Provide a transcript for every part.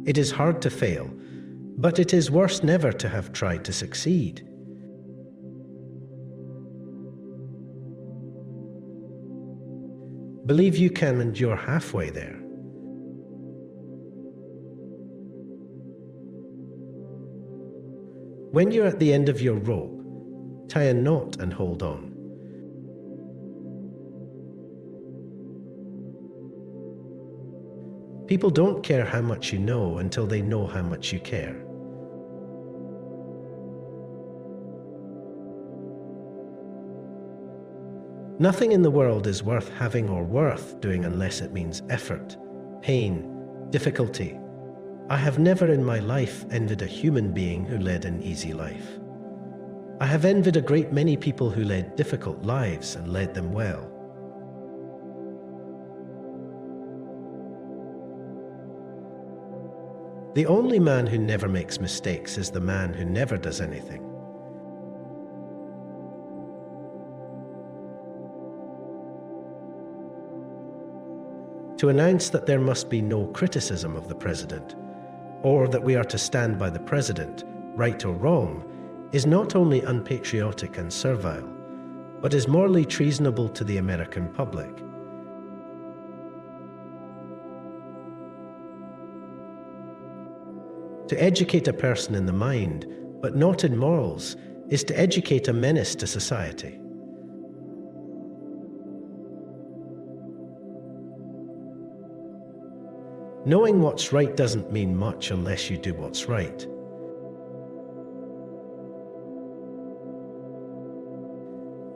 It is hard to fail, but it is worse never to have tried to succeed. Believe you can, and you're halfway there. When you're at the end of your rope, tie a knot and hold on. People don't care how much you know until they know how much you care. Nothing in the world is worth having or worth doing unless it means effort, pain, difficulty. I have never in my life envied a human being who led an easy life. I have envied a great many people who led difficult lives and led them well. The only man who never makes mistakes is the man who never does anything. To announce that there must be no criticism of the president, or that we are to stand by the president, right or wrong, is not only unpatriotic and servile, but is morally treasonable to the American public. To educate a person in the mind, but not in morals, is to educate a menace to society. Knowing what's right doesn't mean much unless you do what's right.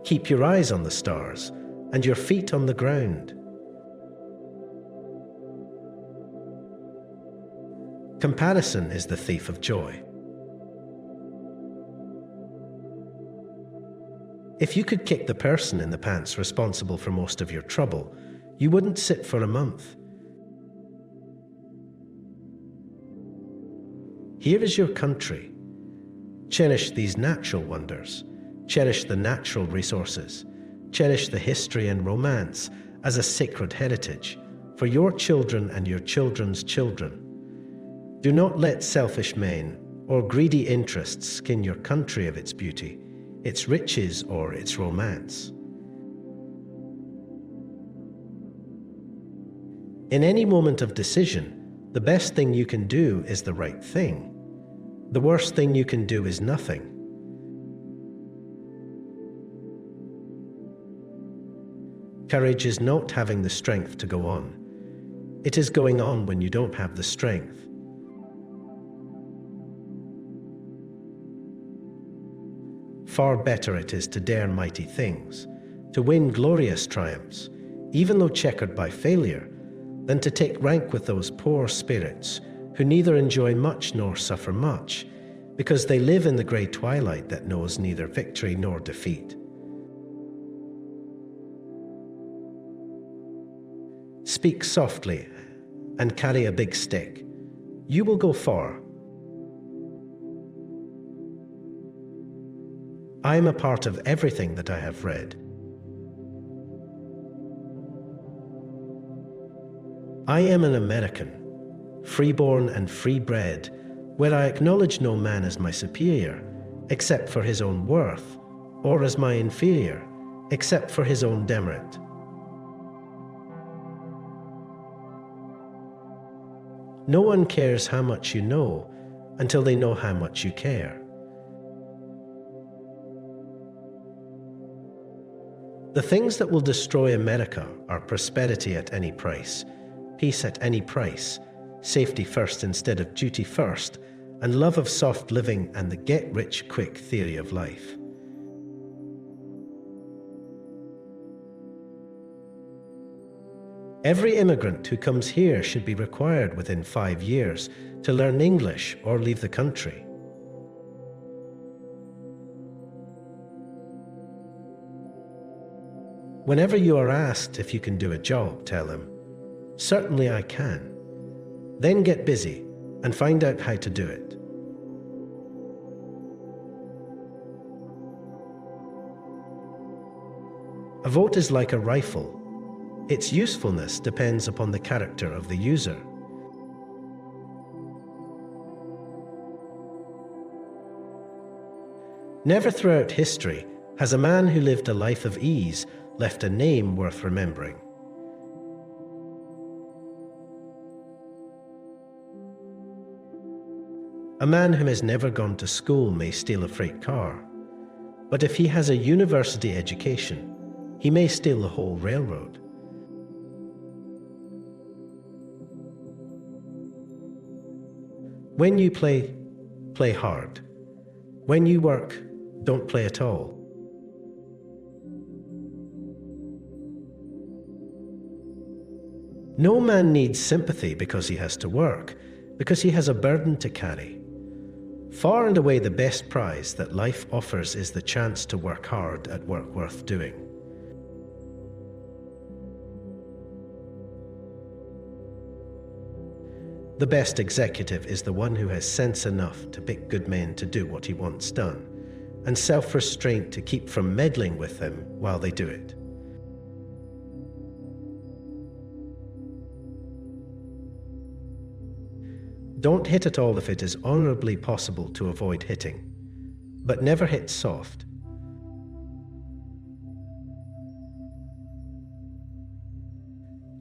Keep your eyes on the stars and your feet on the ground. Comparison is the thief of joy. If you could kick the person in the pants responsible for most of your trouble, you wouldn't sit for a month. Here is your country. Cherish these natural wonders. Cherish the natural resources. Cherish the history and romance as a sacred heritage for your children and your children's children. Do not let selfish men or greedy interests skin your country of its beauty, its riches, or its romance. In any moment of decision, the best thing you can do is the right thing. The worst thing you can do is nothing. Courage is not having the strength to go on. It is going on when you don't have the strength. Far better it is to dare mighty things, to win glorious triumphs, even though checkered by failure, than to take rank with those poor spirits who neither enjoy much nor suffer much, because they live in the grey twilight that knows neither victory nor defeat. Speak softly and carry a big stick. You will go far. I am a part of everything that I have read. I am an American, freeborn and free-bred, where I acknowledge no man as my superior, except for his own worth, or as my inferior, except for his own demerit. No one cares how much you know until they know how much you care. The things that will destroy America are prosperity at any price, peace at any price, safety first instead of duty first, and love of soft living and the get-rich-quick theory of life. Every immigrant who comes here should be required within 5 years to learn English or leave the country. Whenever you are asked if you can do a job, tell them, "Certainly I can." Then get busy and find out how to do it. A vote is like a rifle. Its usefulness depends upon the character of the user. Never throughout history has a man who lived a life of ease left a name worth remembering. A man who has never gone to school may steal a freight car, but if he has a university education, he may steal the whole railroad. When you play, play hard. When you work, don't play at all. No man needs sympathy because he has to work, because he has a burden to carry. Far and away the best prize that life offers is the chance to work hard at work worth doing. The best executive is the one who has sense enough to pick good men to do what he wants done, and self-restraint to keep from meddling with them while they do it. Don't hit at all if it is honorably possible to avoid hitting, but never hit soft.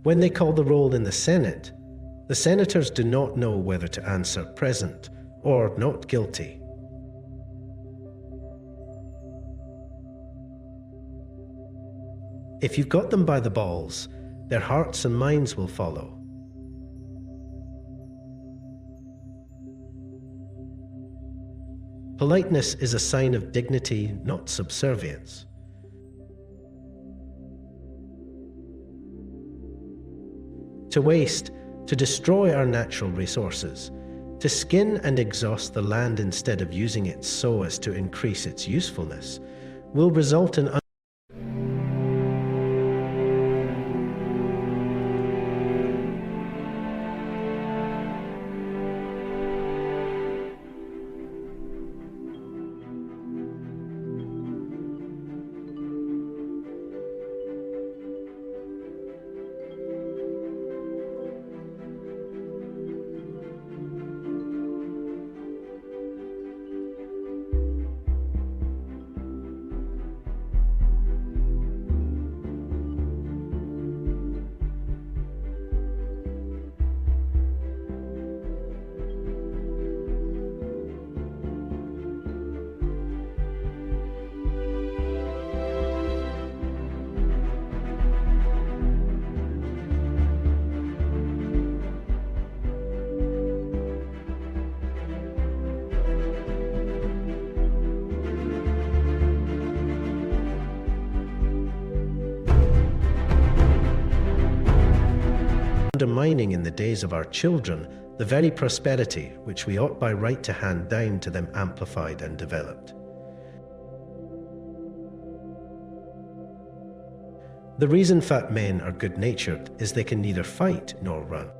When they call the roll in the Senate, the senators do not know whether to answer present or not guilty. If you've got them by the balls, their hearts and minds will follow. Politeness is a sign of dignity, not subservience. To waste, to destroy our natural resources, to skin and exhaust the land instead of using it so as to increase its usefulness, will result in undermining in the days of our children the very prosperity which we ought by right to hand down to them amplified and developed. The reason fat men are good-natured is they can neither fight nor run.